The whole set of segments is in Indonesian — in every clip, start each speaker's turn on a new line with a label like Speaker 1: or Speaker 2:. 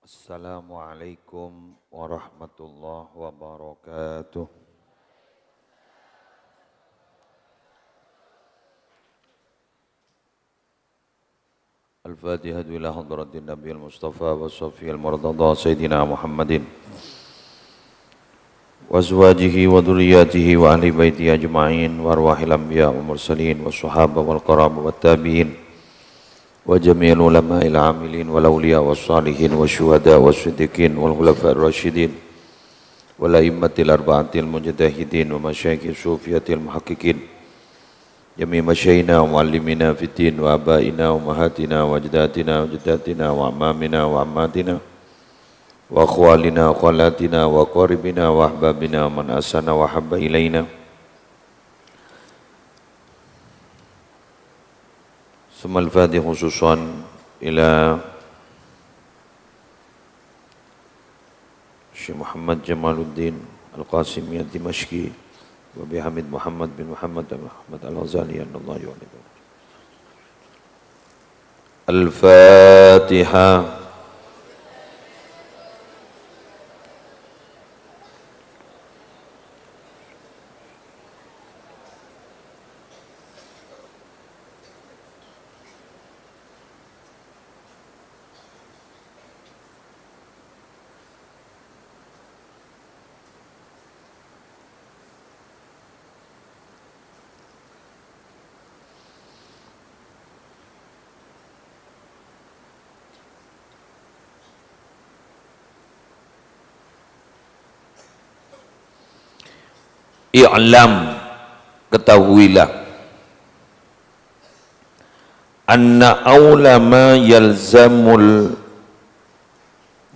Speaker 1: Assalamualaikum warahmatullahi wabarakatuh. Al-Fatihah ila hadratin Nabi al-Mustafa wa Safi al-Murtada Sayyidina Muhammadin wa azwajihi wa dhurriyyatihi wa ahli baiti ajma'in wa arwahil anbiya wa mursalin wa sahaba wal qaraba wa tabi'in wa jami'il ulama'il amilin wal awliya wa salihin wa syuhada wa siddiqin wal khulafa'ir rasyidin wal a'immatil arba'atil mujtahidin wa masyayikh sufiyatil muhaqqiqin jami' masyayina wa muallimina fiddin wa abaina wa mahatina wa ajdatina wa jaddatina wa amamina wa ammatina wa akhwalina wa khalatina wa qaribina wa ahbabina wa man asana wa habba ilaina Sumal Fatih khususan ila Syekh Muhammad Jamaluddin Al-Qasimi Ad-Dimashqi wa bihamid Muhammad bin Muhammad Al-Ghazali Allah yu'alaikum. Al-Fatihah. I'lam, ketahuilah, anna awla ma yalzamul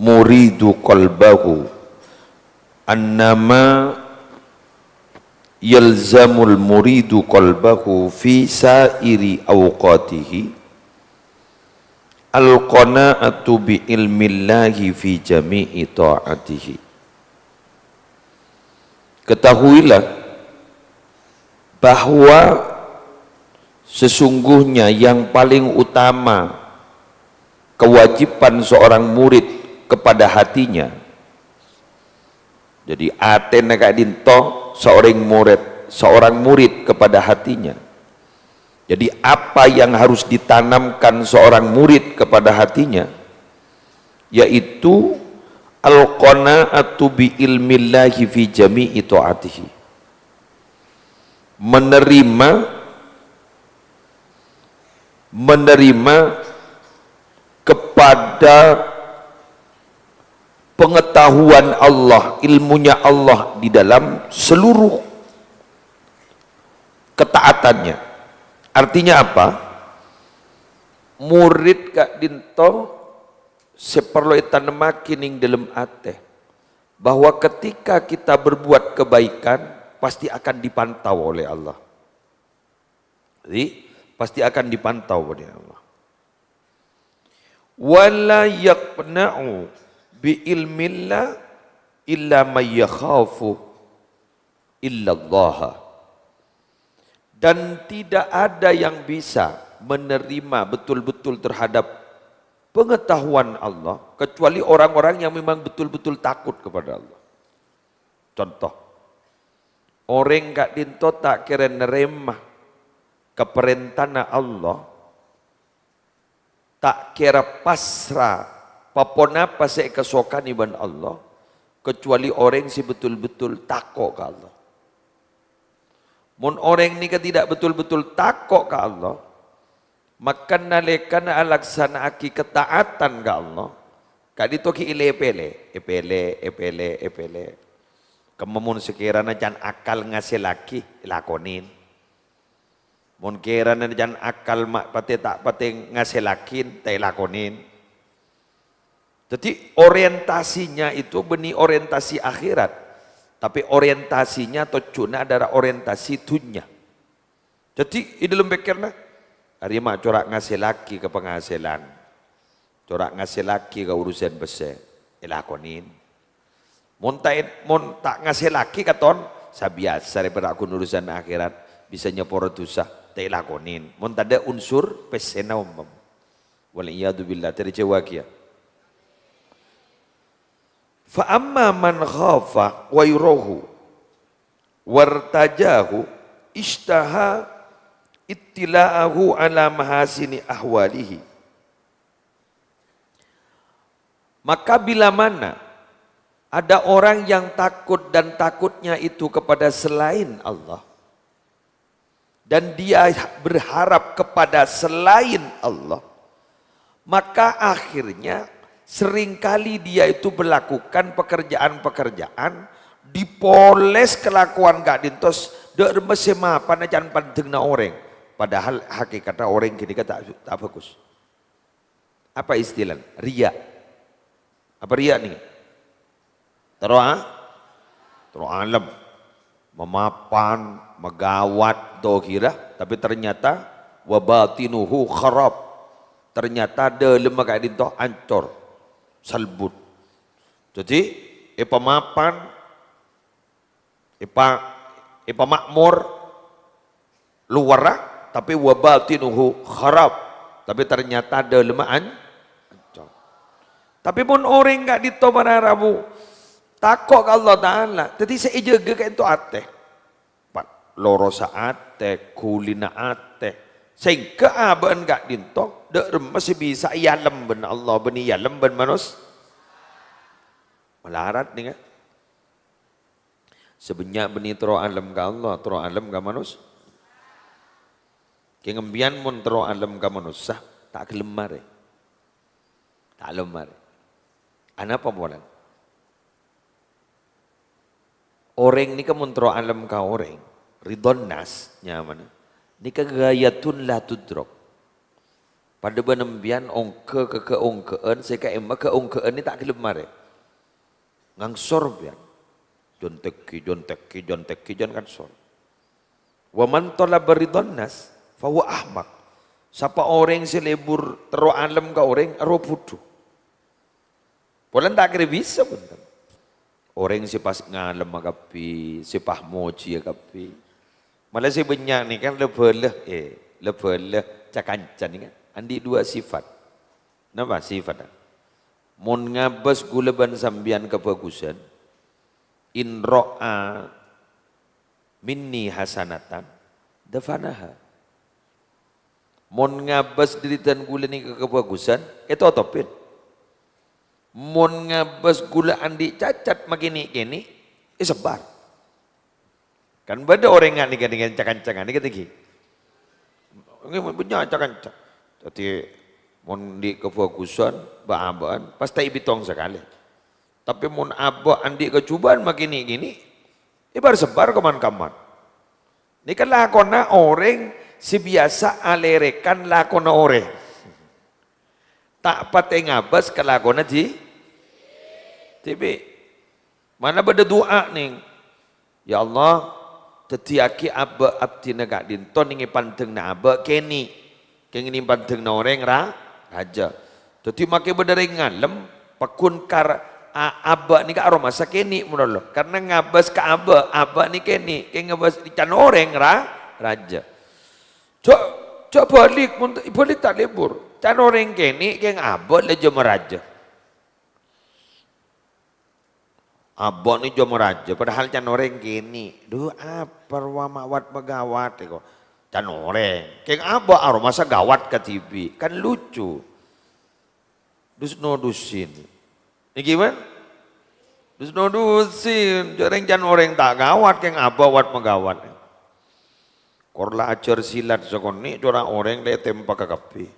Speaker 1: muridu qalbahu, annama yalzamul muridu qalbahu fi sairi awqatihi al-qana'atu bi ilmillahi fi jami'i ta'atihi. Ketahuilah bahwa sesungguhnya yang paling utama kewajiban seorang murid kepada hatinya. Jadi aten kak dinto seorang murid kepada hatinya. Jadi apa yang harus ditanamkan seorang murid kepada hatinya, yaitu al-qana'atu bi ilmillahi fi jami'i ta'atihi. Menerima kepada pengetahuan Allah, ilmunya Allah di dalam seluruh ketaatannya. Artinya apa? Murid kak dinto seperlu tanemakin ing dalam ate bahwa ketika kita berbuat kebaikan pasti akan dipantau oleh Allah. Jadi pasti akan dipantau oleh Allah. Wala yaqna'u bi ilmillah illa may yakhafu illa Allah. Dan tidak ada yang bisa menerima betul-betul terhadap pengetahuan Allah kecuali orang-orang yang memang betul-betul takut kepada Allah. Contoh, orang gak dinto tak kira neremah keperintahna Allah, tak kira pasrah papona pasai kesokan iban Allah, kecuali orang si betul-betul takut ke Allah. Mun orang ni tidak betul-betul takut ke Allah, maka nalekan alaksanaaki ketaatan ke Allah, kak ditoki epele. Kememun sekiranya jangan akal ngasih laki lakonin. Mun kirana jangan akal mak pate tak pate ngasih lakin tak lakonin. Jadi orientasinya itu benih orientasi akhirat, tapi orientasinya tujuannya adalah orientasi dunia. Jadi di dalam pikirnya hari mak corak ngasih laki ke penghasilan, corak ngasih laki ke urusan besar, lakonin. Mon tak ngasih laki katon, sabiasa daripada aku urusan akhirat, bisa nyepor dosa, tak lakonin. Mon tak ada unsur pesena umum. Waliyadu billah, terjawab ya. Fa amma man khafa wa yurahu wartajahu ishtaha ittila'ahu ala mahasini ahwalihi. Maka bila mana ada orang yang takut dan takutnya itu kepada selain Allah, dan dia berharap kepada selain Allah, maka akhirnya seringkali dia itu melakukan pekerjaan-pekerjaan dipoles kelakuan gak dintos dek remese mapan ajan pandengna orang, padahal hakikatnya orang gini kata tak bagus. Apa istilah? Riya. Apa riya nih? Alam, memapan, megawat, dohirah, tapi ternyata wabatinuhu kharab. Ternyata dalam kayak dinto ancor, salbut. Jadi, mapan, makmur, luar, tapi wabatinuhu kharab. Tapi ternyata dalam ancor. Tapi pun orang enggak ditobara rabu takut ke Allah Ta'ala. Jadi saya jaga ke itu ateh. Lorosa ateh, kulina ateh. Sehingga abang enggak dintok, dek masih bisa yalam ben Allah, beni yalam ben manus. Melarat nih kan. Sebanyak beni tero alam ke Allah, tero alam ke manus. Kengembian mun tero alam ke manus, tak kelemar. Tak lemar. Apa bulan? Orang ni kemuntro alam ka orang, ridon nas nyaman. Ni kegayatun la tudrok. Pada benembian ongke ke ongkeen, seka emma ke ongkeen ni tak kelemar. Ngangsor bian. Jon teki jon kan sor. Wa man talaba ridon nas, fa huwa ahmak. Siapa orang selebur tero alam ka orang, aro bodoh. Polan tak kira bisa pun. Orang si pas ngalam agapi, si pah moji agapi. Malah si banyak ni kan lebelah cakancan ni kan. Andi dua sifat. Napa sifat? Mon ngabas gulaban sambian kebagusan. In ro'a minni hasanatan dafanaha. Mon ngabas diritan gula ni kebagusan, itu otopin. Mon ngabas gula andi cacat magini-gini, sebar. Kan beda orang nggak nih dengan cakan-cakan ini ketiki. Ini punya cakan-cakan. Jadi mon di kefokusan, bahan pasti bitong sekali. Tapi mon abah andi kecubaan magini-gini, ibar sebar kaman-kaman. Ini kan lakona orang si biasa alerekan lakona orang. Tak patay ngabas kalakona di TV. Mana beda doa nih. Ya Allah, tetiaki abba abdi naga dinton ningi panteng na abba keni. Kengini panteng na orang raja. Teti make beda ngalem pakun kar abba ni ka aroma sa keni munolo. Karena ngabas ka abba ni keni. Keng ngabas di can orang raja. Cok balik tak libur. Can orang kini keng abot le jom raja. Abot ni jom raja. Padahal can orang kini. Duh apa wamawat megawat ko. Can orang. Keng abot aroma masa gawat ke TV. Kan lucu. Dusin. Ini gimana? Dusin. Jarang can orang tak gawat. Keng abot wat megawat. Korla ajar silat sekoni. Jorang orang le tempa kakapi.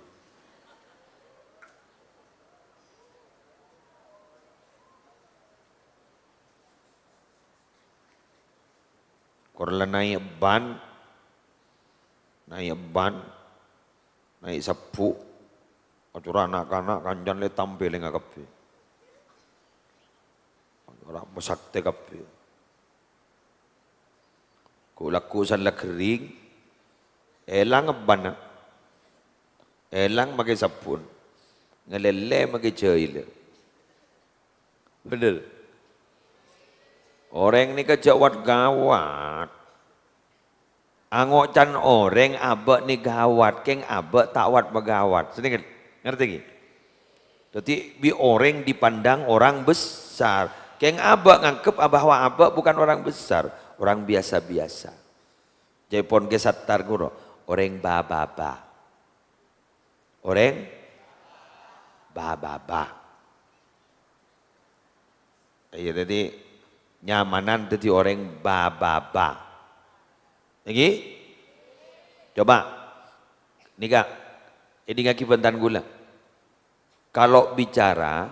Speaker 1: Korla naik ban, naik sapu, acara anak-anak kanjan le tampil dengan kapi, orang besakte kapi, kulaku san la kering, elang ban, elang makai sapun, ngelele makai cair, bener. Orang ni kejawat gawat. Angok can orang abak ni gawat. Keng abak takwat begawat. Sedikit, ngerti ki? Jadi bi orang dipandang orang besar. Keng abah ngangkep bahwa abah bukan orang besar, orang biasa-biasa. Jadi pon ke satar guru, orang ba. Orang ba. Iya jadi nyamanan jadi orang ba. Lagi? Coba. Nika, ini ngaki bentan gula. Kalau bicara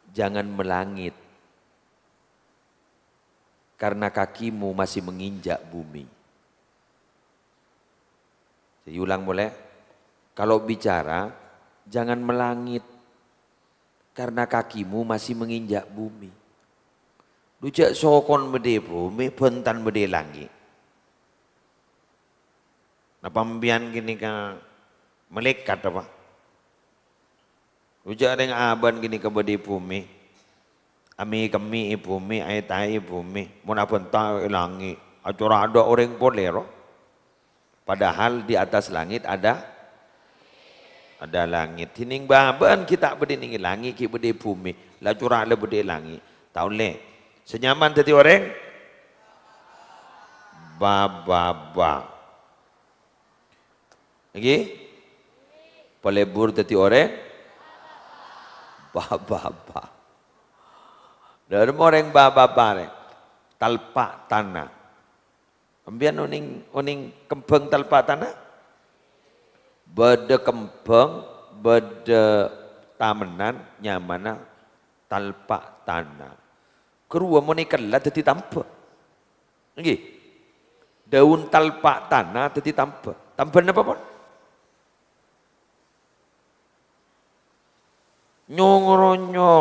Speaker 1: jangan melangit. Karena kakimu masih menginjak bumi. Saya ulang boleh? Kalau bicara jangan melangit. Karena kakimu masih menginjak bumi. Dujak sokon bede bumi, bentan bede langit. Nah pembian gini ka melekat apa? Dujak dengan aban gini ke bede bumi. Ami kami bumi, ai tai bumi, mun bentar langit. Acara ada orang boleh. Padahal di atas langit ada langit. Hining baban kita berdiri langit, kita berdiri bumi. Lah curah le berdiri langit. Tahu le? Senyaman tadi orang? Ba. Lagi? Pelebur tadi orang? Ba. Dari orang ba talpak tanah. Ambian uning kembang talpak tanah. Beda kembang, beda tamenan, nyamana talpak tanah. Kerua monikelah teti tampa. Lagi. Daun talpak tanah teti tampa. Tampa apa pun? Nyongronyo.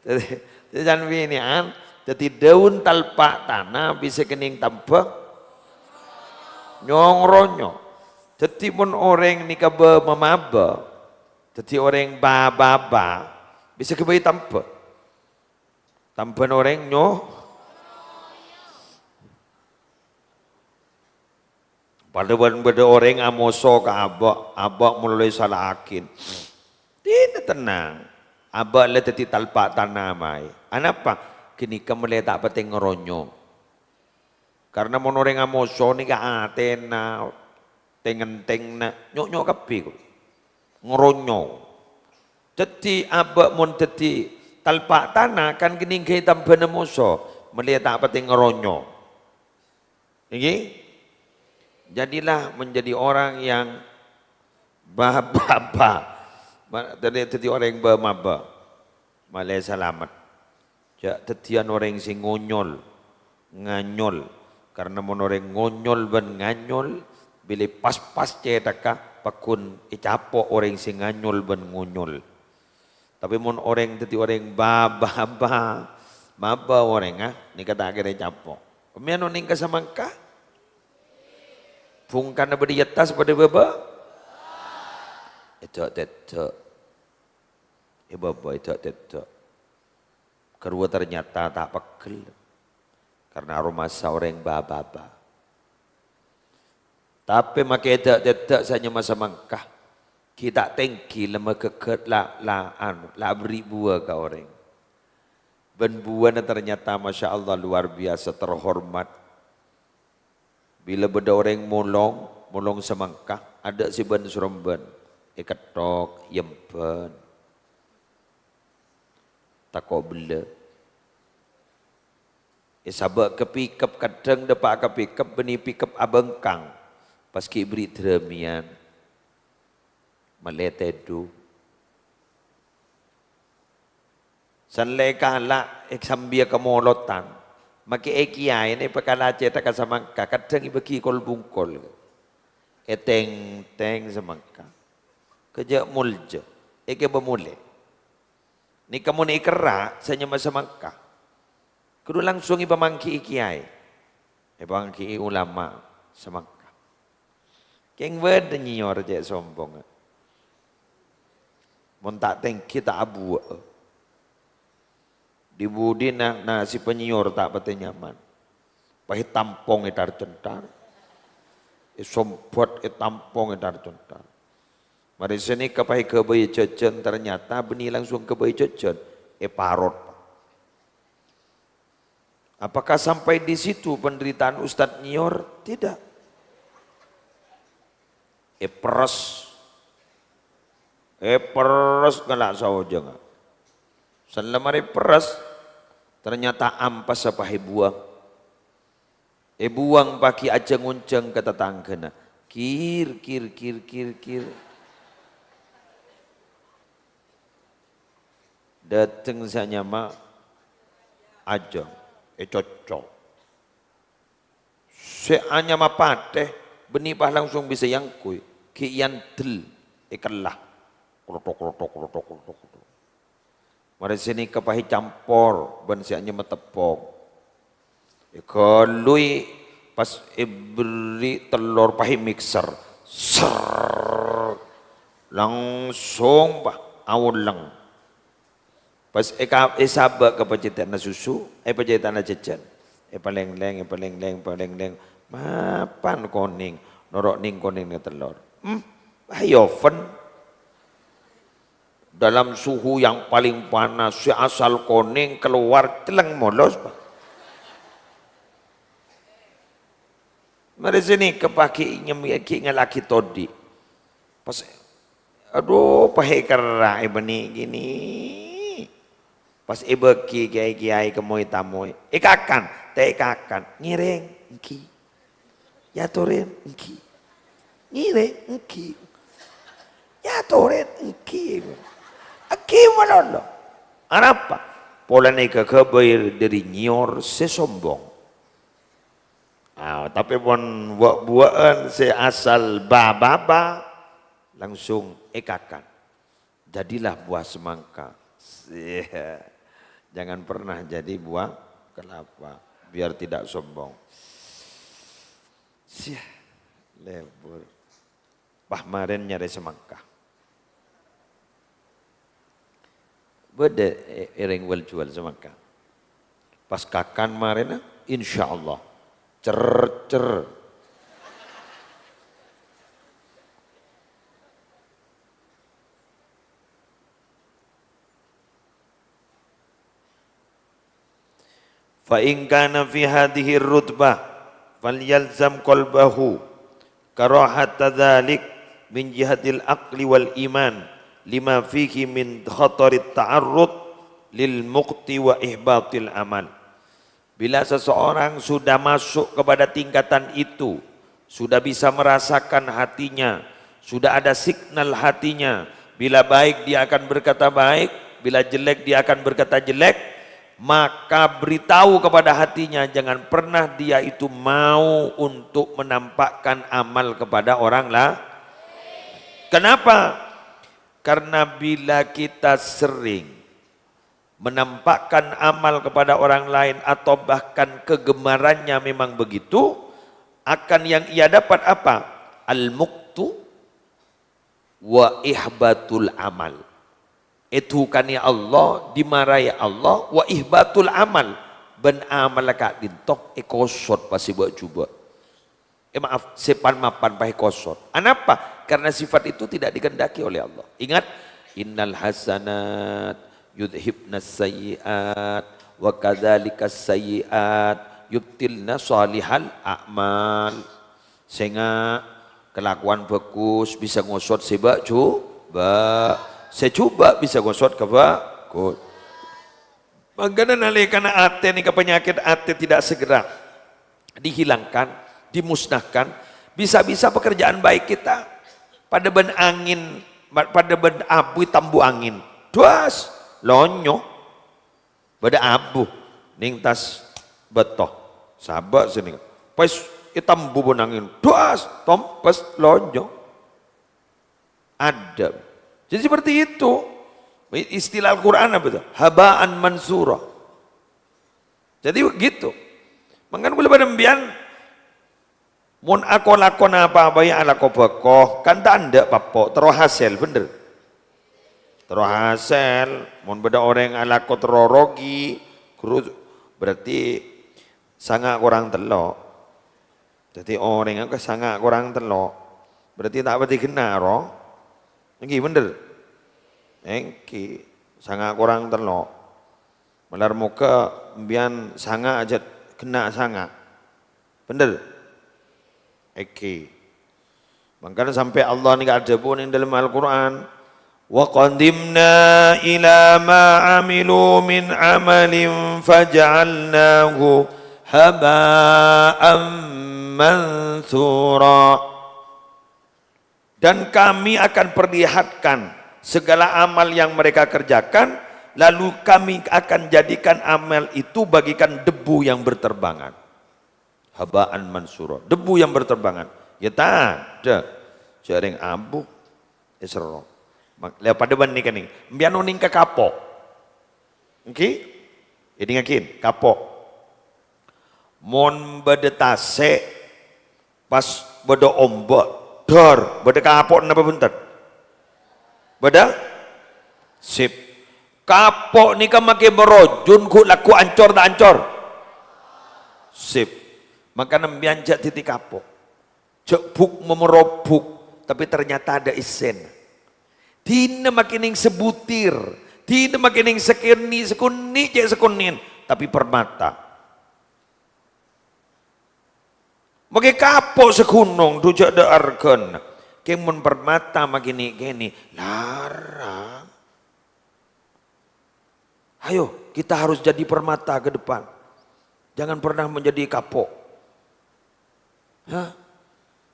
Speaker 1: Jadi jangan binian. Jadi daun talpak tanah bisa kening tampa. Nyongronyo. Jadi pun orang ni kaba memaba. Jadi orang ba bisa kebayi tampa. Tampan orang pada benda orang amoso ke abak mulai salah akin. Tidak tenang. Abak le teti talpak tanah mai. Anapa? Kini kemele tak penting ngeronyo. Karena mon orang amoso ni ka atena tengentengna nyok kapi ko. Ngeronyo. Teti abak mon teti talpak tanah kan kini ke tampan amoso. Melihat tak penting ngeronyo. Ini? Jadilah menjadi orang yang ba. Tadi orang yang bermaba. Malay selamat. Tetian orang yang si ngonyol. Karena mon orang ngonyol ben nganyol. Bila pas-pas cetaka pakun icapo orang yang si nganyol ben ngonyol. Tapi mon orang tadi orang yang maba orang ni kata akhirnya capo. Kemudian orang yang kesamangka. Fungkan apa di atas pada baba? Itu. Baba itu. Kedua ternyata tak pegel. Karena rumah seorang baba. Tapi makai tidak saja masa mangkah. Kita tengki lemah keket la beri buah ke orang. Ben buahnya ternyata Masya Allah luar biasa terhormat. Bila beda orang molong semangkah, ada si ben suremben. Ketok, yempen. Tako bela. Sabak ke pikap kadang dapat ke pikap beni pikap abengkang. Paski beri teremian. Maletedu. Sanlai kala sambia kemolotan. Maki ekiai ni pakala cetak samangka kadang ibeki kol bungkol. Teng semangka. Kerja mulja. Eke bermula. Ni kamu ni ikera sanya masa mangka. Kudu langsung iba mangki ikiai. Mangki ulama semangka. Keng wed nyior je sombong. Mun tak teng kita abu. Di budina si penyior tak pate nyaman. Pahi tampong etar centar. Sompot tampong etar centar. Mari sini kepai kebayi cecen ternyata benih langsung kebayi cecen. parot. Apakah sampai di situ penderitaan Ustadz nyior? Tidak. Peres ngelak saja nggak. Selemari peres ternyata ampas apa buang. Buang paki aja ngunceng kata tanggana. Kir. Dateng saya mak aja. Cocok. Seanya mapateh benih pah langsung bisa yang kui. Kian del ikanlah. Klotok. Mari sini kepahi campur ben seanya metepok. Kalui pas beri telur pahi mixer. Ser. Langsung pak awulang. Pas sabak ke pencitan susu, pencitan jajan. Paling leng. Mapan koning, norok ning koning telur. Oven dalam suhu yang paling panas, asal koning keluar celeng molos. Mari sini kepaki nyemiki ngelaki todi. Pas aduh pahe kerah benih gini. Pas ibeki kiai kemoy tamoy, ikakan, ngireng, engki, yatoren, engki, ngireng, engki, yatoren, engki, malolo. Apa? Pola neka kebair dari nyor sesombong. Tapi pun buat seasal baba langsung ikakan. Jadilah buah semangka. Jangan pernah jadi buah kelapa biar tidak sombong. Lebur. Pahmaren nyari semangka. Beda ering wel jual semangka. Pas kakan marena insya Allah cer. Fa in kana fi hadhihi rutbah falyalzam qalbahu karahat dzalik min jihatil aqli wal iman lima fihi min khatarit ta'arrud lil muqti wa ihbatil amal. Bila seseorang sudah masuk kepada tingkatan itu, sudah bisa merasakan hatinya, sudah ada signal hatinya, bila baik dia akan berkata baik, bila jelek dia akan berkata jelek, maka beritahu kepada hatinya jangan pernah dia itu mau untuk menampakkan amal kepada orang lah. Kenapa? Karena bila kita sering menampakkan amal kepada orang lain atau bahkan kegemarannya memang begitu, akan yang ia dapat apa? Al-muqtu wa ihbatul amal. Itu kan ya Allah, dimarahi Allah, wa ihbatul amal, ben amal kak dintok ekosot pasti buat coba. Maaf, sepan mapan pakai kosot. Kenapa? Karena sifat itu tidak dikehendaki oleh Allah. Ingat, innal hasanat yudhibnas sayyiat wa kadzalikas sayyiat yubtilna salihal a'mal. Sehingga kelakuan bagus bisa ngosot sebab coba. Saya coba bisa gosot ke bagus. Bagaimana nalekana ate ni ke penyakit ate tidak segera dihilangkan, dimusnahkan, bisa-bisa pekerjaan baik kita pada ben angin, pada ben abu tambu angin, duas lonyo, pada abu ning tas betoh, sabar sini, pas itambu ben angin, duas tompes lonyo, ada. Jadi seperti itu. Istilah Al-Quran apa itu? Habaan mansura. Jadi begitu. Mangkan boleh pada mbian mun aku lakon apa-apa ya ala kobakoh kan tanda papo terus hasil bener. Terus hasil mun beda orang ala ko terorogi berarti sangat kurang telok. Jadi orang yang sangat kurang telok berarti tak berarti kena roh. Engki bener. Engki sangat kurang telok. Melar muka bian sanga aja kena sanga. Bener? Eki. Makanya sampai Allah ni ada pun dalam Al-Quran. Wa qadimna ila ma amilu min amalin faj'alnahu haba'an mansura. Dan kami akan perlihatkan segala amal yang mereka kerjakan, lalu kami akan jadikan amal itu bagikan debu yang berterbangan. Haba'an mansura, debu yang berterbangan. Ya tak ada jaring abu isro. Lihat pada ban ni kan ni. Biar nuning ke kapok. Okey? Ini ngakin kapok. Mon bedetase pas beda ombak dor beda kapok napa buntet? Beda sip. Kapok ni kan make merojun ku laku ancor tak ancor? Sip. Maka nembian jak titik kapok. Jebuk memerobuk tapi ternyata ada isen. Tina makining sebutir, tina makining sekirni sekuni cek sekunin tapi permata. Bagi kapok sekunung tujak de arken. Kemun permata makini gini larang. Ayo kita harus jadi permata ke depan. Jangan pernah menjadi kapok. Hah?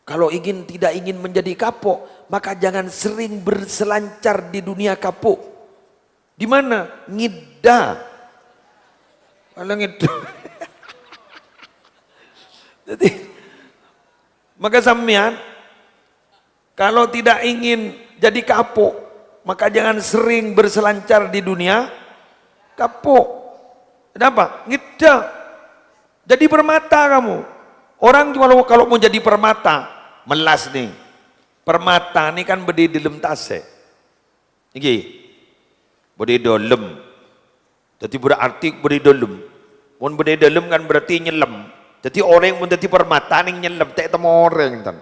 Speaker 1: Kalau tidak ingin menjadi kapok, maka jangan sering berselancar di dunia kapok. Di mana? Ngida. Kalau ngida. Jadi maka sampean kalau tidak ingin jadi kapok, maka jangan sering berselancar di dunia kapok. Kenapa? Ngida. Jadi permata kamu. Orang kalau mau jadi permata, melas nih. Permata nih kan berdiri di dalam tase. Iki. Berdiri dalam. Jadi berarti berdiri dalam. Mun berdiri dalam kan berarti nyelam. Jadi orang yang menjadi permata nih nyelam, tak temu orang kan.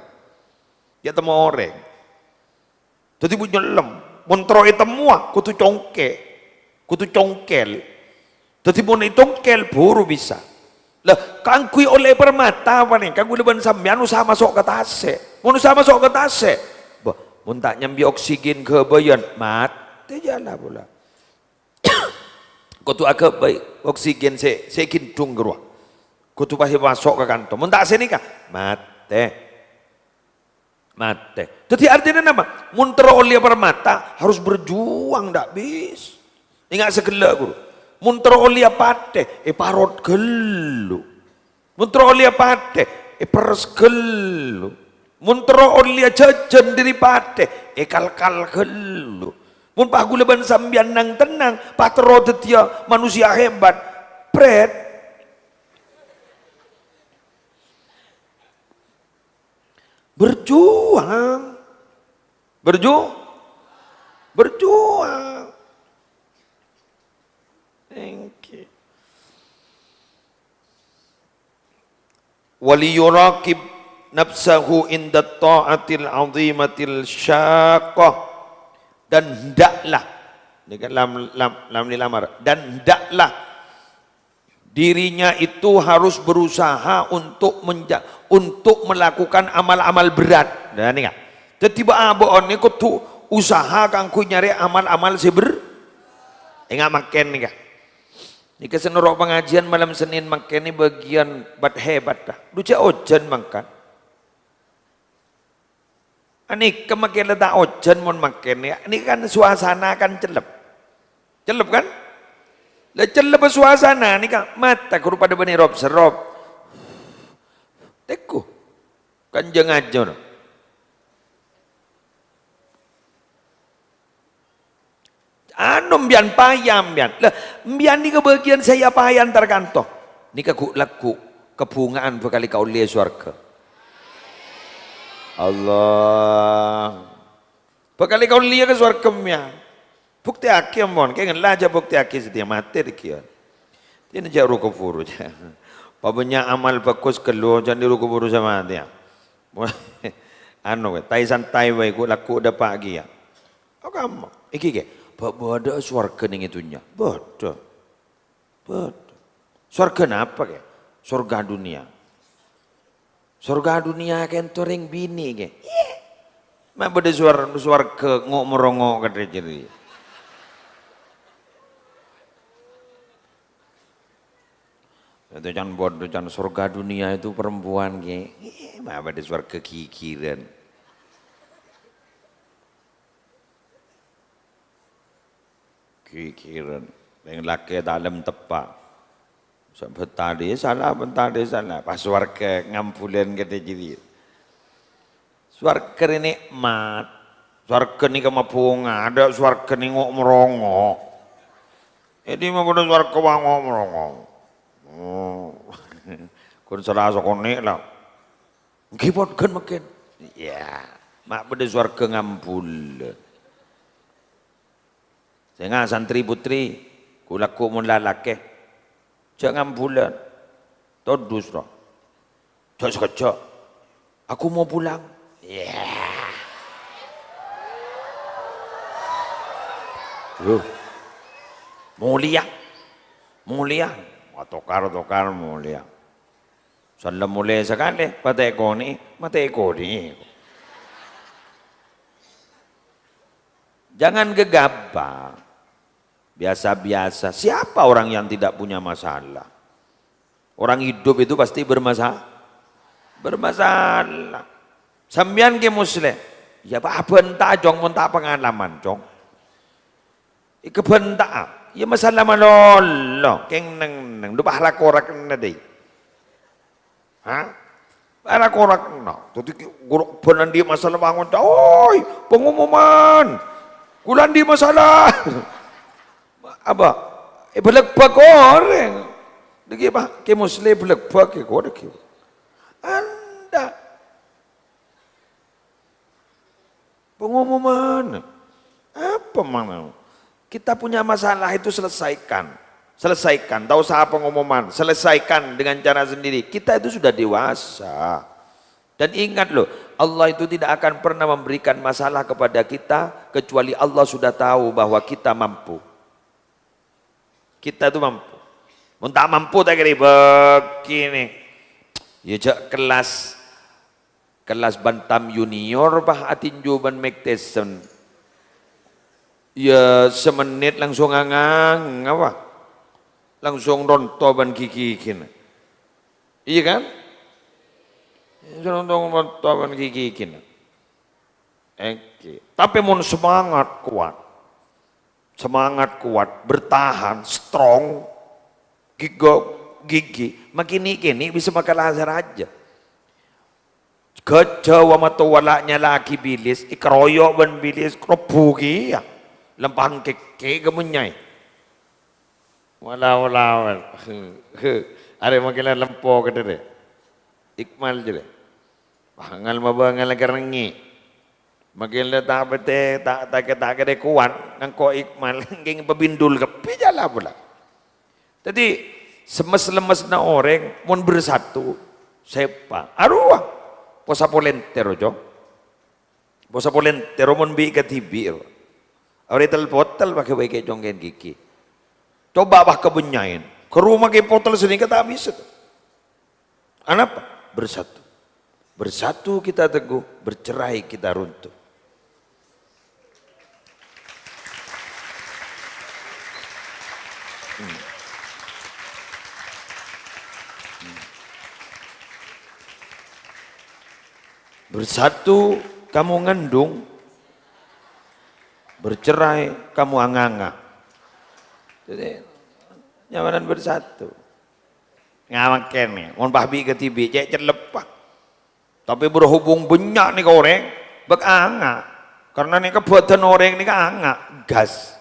Speaker 1: Ya temu orang. Jadi bu nyelam, montro itu semua, kutu congkel. Jadi mun itu congkel baru bisa. Lah kangkui oleh permata apa nih? Kangkui leban sambian usaha masuk ke tase. Mun usaha masuk ke tase. Bah, mun tak nyambi oksigen ke bayan, mati jala pula. Kutu agak baik oksigen se kintung geruah. Kutu pasti masuk ke kantong. Mun tak sini kah? Mati. Jadi artinya apa? Mun teroleh permata harus berjuang ndak bis. Ingat segelak guru. Mun teroleh pate, parot gelu. Mun teroleh pate, peres gelu. Mun teroleh jajan diri pate, kal gelu. Mun pagu leban sambian nang tenang, patro tetia manusia hebat, pret. Berjuang. Thank you. Waliyurakib nafsahu inda ta'atil azimatil syaqah. Dan hendaklah, ini kan lam ni lamar, dan hendaklah dirinya itu harus berusaha untuk melakukan amal-amal berat. Dan ingat, tiba abon ni kutu usaha kangku nyari amal-amal ingat makan ni kah? Ni kesenurok pengajian malam Senin makan ni bagian bat hebat dah. Duca ojan makan. Ani kemakin letak ojan mon makan ni. Ni kan suasana kan celep kan? Lah celep suasana ni kan mata kuru pada bani rob serop. Teku kan jangan aja. Anu mbian payam mbian. Lah mbian ni kebagian saya payam terkantoh. Ni laku kebungaan bekali kau lihat surga. Allah. Bekali kau lihat ke surga mbian. Bukti akhir mon, kayak ngelajar bukti akhir setiap mati dikian. Dia nak jaru kufur je. Pabanya amal bagus keluar jangan diru kufur sama dia. Anu, tai santai wae ku laku dah pagi ya. Oh kamu, iki ke? Bodoh surga ning itunya. Bodoh. Betul. Surga apa ya? Surga dunia. Surga dunia kan turing bini ke. Mak beda surga ngok merongok kata jadi. Itu jangan bodoh, jangan surga dunia itu perempuan ke. Mak beda surga kikiran. Kikiran. Yang laki dalam tepak. Betadi salah, pas warga ngampulan kata jadi. Swarga ini nikmat, swarga ini kemapungan, ada swarga ini ngok merongok. Ini mah pada swarga ngok merongok. Kun salah sokone lah. Gimana kan makin? Ya, mak pada swarga ngampul. Saya santri putri, kulaku mun lalake. Jangan bulan, todus roh. Jangan sekejap. Aku mau pulang. Yeah. Mulia. Tokar mulia. Salam mulia sekali. Mata ekoni. Jangan gegabah. Biasa-biasa. Siapa orang yang tidak punya masalah? Orang hidup itu pasti bermasalah. Sambian ke muslim. Ya apa bentak jong tak pengalaman jong. Ike bentak. Ya masalah malolo. Keng neng. Dupa halak korak na day. Ha? Halak korak na. Tuti guruk benan dia masalah bangun. Oi, pengumuman. Kulan di masalah. Apa? Belegbag orang. Degi apa? Ke muslim belegbag ke kode ke. Anda pengumuman apa mana? Kita punya masalah itu selesaikan. Tahu usah pengumuman, selesaikan dengan cara sendiri. Kita itu sudah dewasa. Dan ingat loh, Allah itu tidak akan pernah memberikan masalah kepada kita kecuali Allah sudah tahu bahwa kita mampu. Kita itu mampu. Mun tak mampu tak kira begini. Ya jak kelas bantam junior bah atinju ban Mike Tyson. Ya semenit langsung ngangang apa? Langsung ronto ban kiki. Iya kan? Langsung ronto ban kiki. Tapi mun semangat kuat, bertahan, strong, gigi, makin ini bisa makan lazar aja. Kejawa mata walaknya laki bilis, ikroyok ban bilis, krobugi ya, lempang keke gemunyai. Walau, ada makin lempo ke dere, ikmal je, bangal mabangal kerengi. Makin tak bete tak kede kuat ngko ikmal nging pebindul ke pijala pula. Jadi semes-lemes na orang mun bersatu sepa arwah posa polentero jo. Posa polentero mun bi katibir. Ore telpotel pakai baik jonggen gigi. Coba bah kebunyain. Ke rumah ke potel sini kata habis. Kenapa? Bersatu. Bersatu kita teguh, bercerai kita runtuh. Bersatu kamu ngandung, bercerai kamu anganga. Jadi nyamanan bersatu. Ngamaken nih, mon bahbi ke tibi cek celepak. Tapi berhubung banyak nih orang, bekanga. Karena nih kebuatan orang nih anga gas.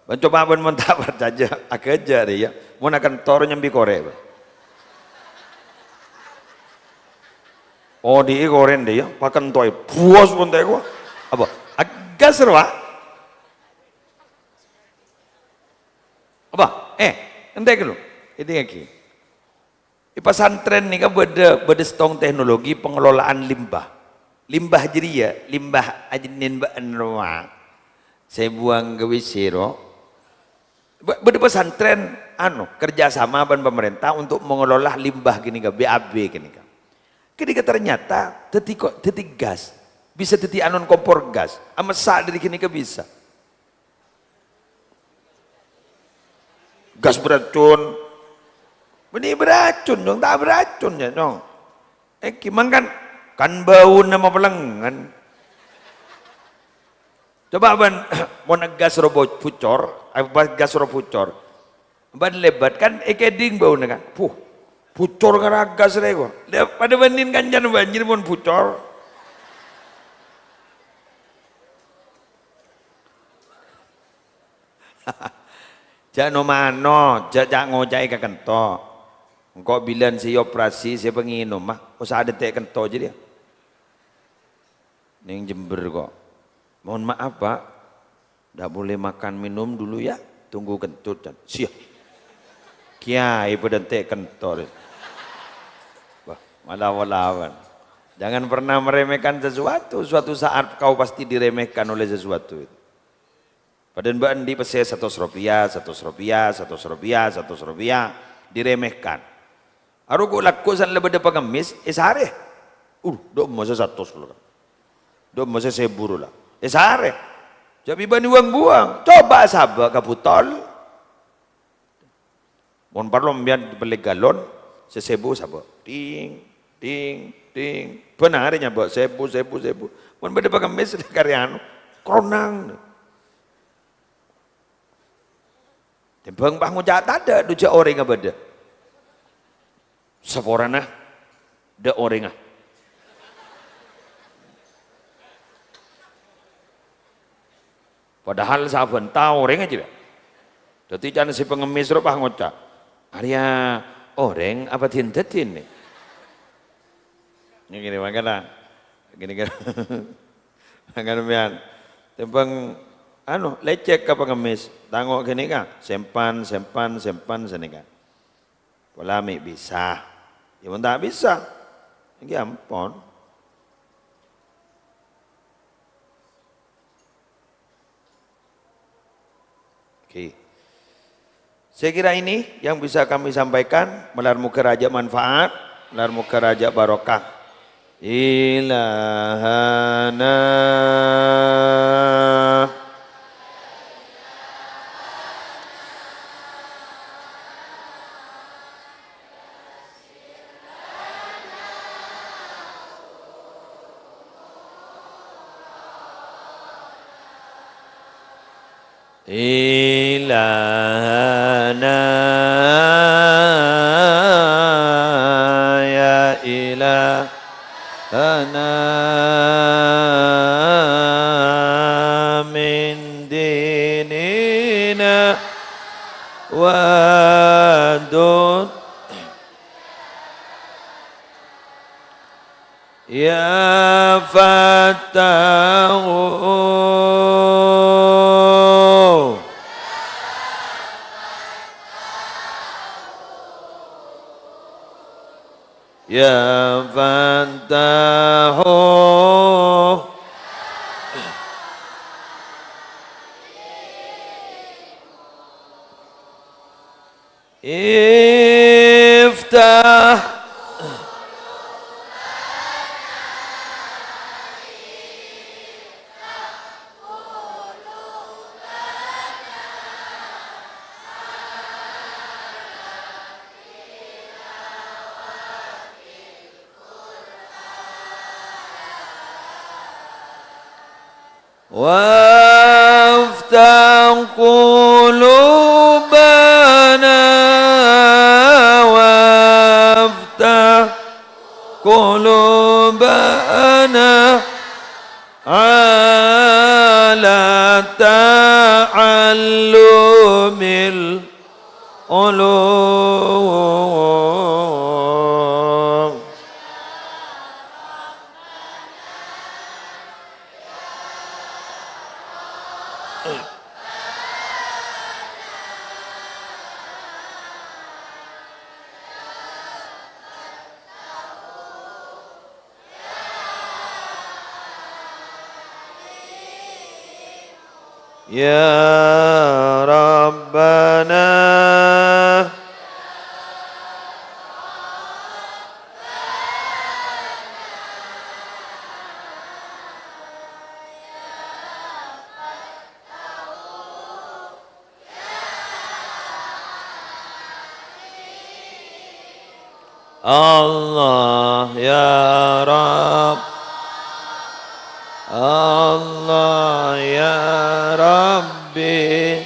Speaker 1: Coba ben mentawar saja, agak aja deh ya. Mau akan tor nyambi korek. Oh di koren deh ya, pakan toy puas pun teh gua. Apa? Agak seru ah. Apa? Ente gitu. Ini lagi. Di pesantren nih kan beda stong teknologi pengelolaan limbah. Limbah jadi ya, limbah ajinin mbak Anwa. Saya buang ke wisiro. Pesantren kerjasama dengan pemerintah untuk mengelola limbah gini ke BAB gini ke. Ketika ternyata detik gas bisa detik anon kompor gas, ama saat dari gini ke bisa. Gas beracun, benih beracun dong, tak beracun ya dong. Gimana kan bau nama pelengan. Coba ban mau gas robot pucor, gas robot pucor, ban lebat kan ekeding bau kan, pucor karena gas rego. Pada banding kan jangan banjir pun pucor. Jangan mano, jangan ngojai ke kento. Engkau bilang si operasi si penginum mah, usah ada tek kento jadi. Neng Jember kok. Mohon maaf Pak, tidak boleh makan minum dulu ya, tunggu kentut. Siap. Kiai pada tek kentut. Wah, malah-malahan. Jangan pernah meremehkan sesuatu, suatu saat kau pasti diremehkan oleh sesuatu itu. Padahal Mbak Andi pesen 100 rupiah, 100 rupiah, 100 rupiah, 100 rupiah, diremehkan. Aru kok laku san lebih dapat pengemis, sehari. Dok masa 100 lah. Dok masa 1000 lah. Sehari. Jadi bani uang buang. Coba sabar ke botol. Mohon parlo biar beli galon, 1000 sabar. Ting, ting, ting. Benarnya buat 1000. Mohon beda pengemis karyano, kronang. Tembang bangun jatah ada, dua orang abada. Seporana, ada orang. Padahal saben tahu orang aja. Jadi jangan si pengemis rupah ngocak. Arya orang apa tintetin nih? Ini gini makanya, gini. Makanya mian, tembang lecek ke pengemis, tangok gini kan, sempan sini kan. Polamik bisa, ya tak bisa, ini ampun. Oke. Saya kira ini yang bisa kami sampaikan, melar muka raja manfaat, melar muka raja barokah. Ilahana ilahana ya ilahana min dinina wadud ya fatahu ya fatahu iftah وافتح قلوبنا وافتح قلوبنا على تعلم العلوم يا ربنا Allah ya Rabb, Allah ya Rabbi.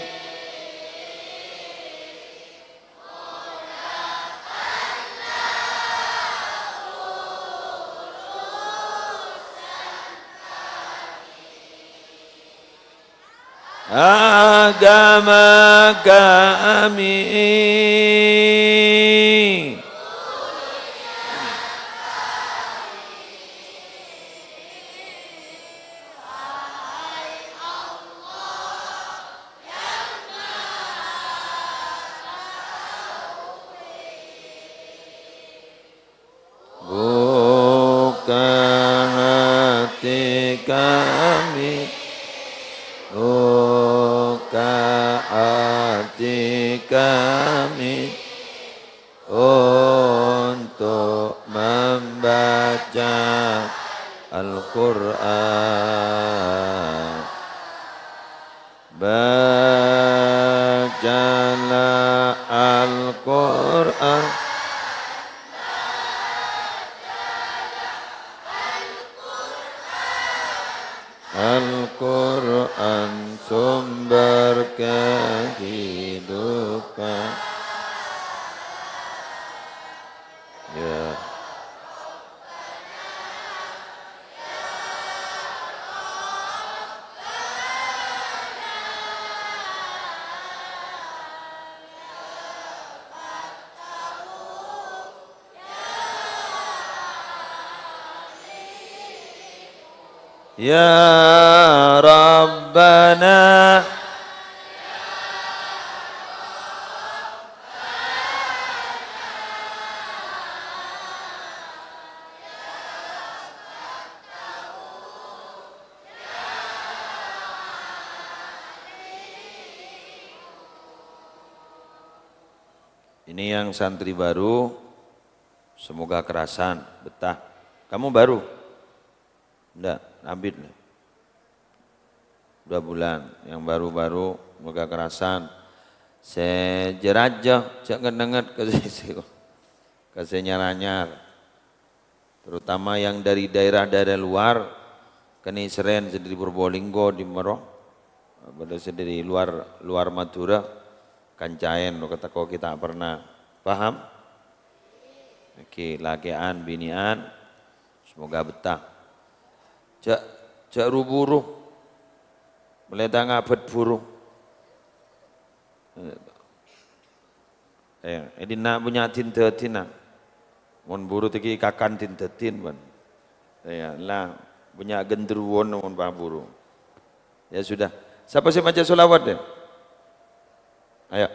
Speaker 1: Agama kami buka hati kami, buka hati kami untuk membaca Al-Quran. Bacalah Al-Quran, Al-Quran sumber kehidupan. Ya. Ya Rabbana ini yang santri baru, semoga kerasan, betah. Kamu baru? Enggak, Abid. 2 bulan, yang baru-baru, semoga kerasan. Sejeraja, jangan dengar kasih nyaranyar. Terutama yang dari daerah-daerah luar, kini seren dari Purbolinggo di Meroh, pada dari luar Madura, kancaen lo kata kau kita pernah paham? Oke, lakian, binian, semoga betah. Jak ruburu, meleta ngabet buru. Ini nak punya tinta, mon buru tiki kakan tinta ban. Ya lah, punya genderuan mon buru. Ya sudah. Siapa sih baca solawat deh? Ayo.